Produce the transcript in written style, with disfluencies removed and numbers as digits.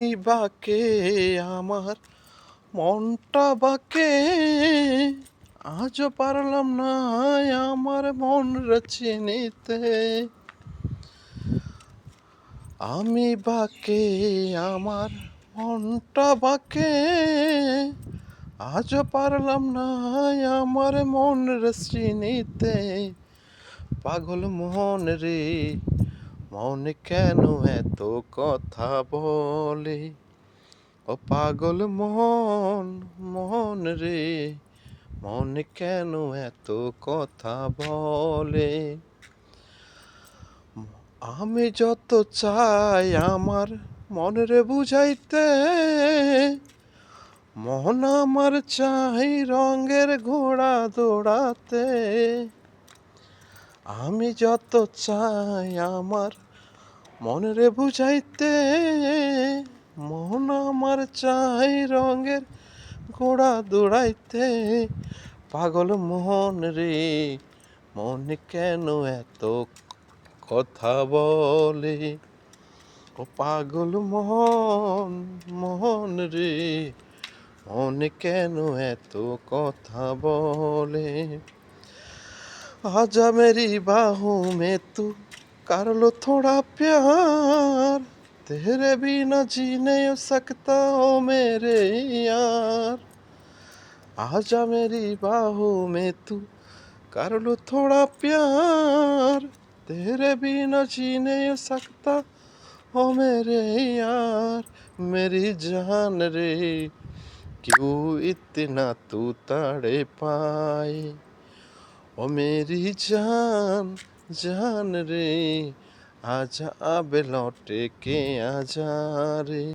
বাকে আমার মনটা বাকে, আজও পারলাম না আমার মন চিনিতে। আমি বাকে আমার মনটা বাকে, আজও পারলাম না আমার মন চিনিতে। পাগল মন রে, মন কেন এত কথা বলে? ও পাগল মন, মন রে, মন কেন এত কথা বলে? আমি যত চাই আমার মনরে বুঝাইতে, মন আমার চাই রঙের ঘোড়া দৌড়াতে। আমি যত চাই আমার মনরে বুঝাইতে, মন আমার চাই রঙের ঘোড়া দৌড়াইতে। পাগল মন রে, মন কেন এত কথা বলে? ও পাগল মন, মন রে, মন কেন এত কথা বলে? आजा मेरी बाहों में तू कर लो थोड़ा प्यार, तेरे बिना जी नहीं सकता ओ मेरे यार। आजा मेरी बाहों में तू कर लो थोड़ा प्यार, तेरे बिना जी नहीं सकता ओ मेरे यार। मेरी जान रे, क्यों इतना तू तड़े पाए? ओ मेरी जान, जान रे, आजा अब लौट के आजा रे।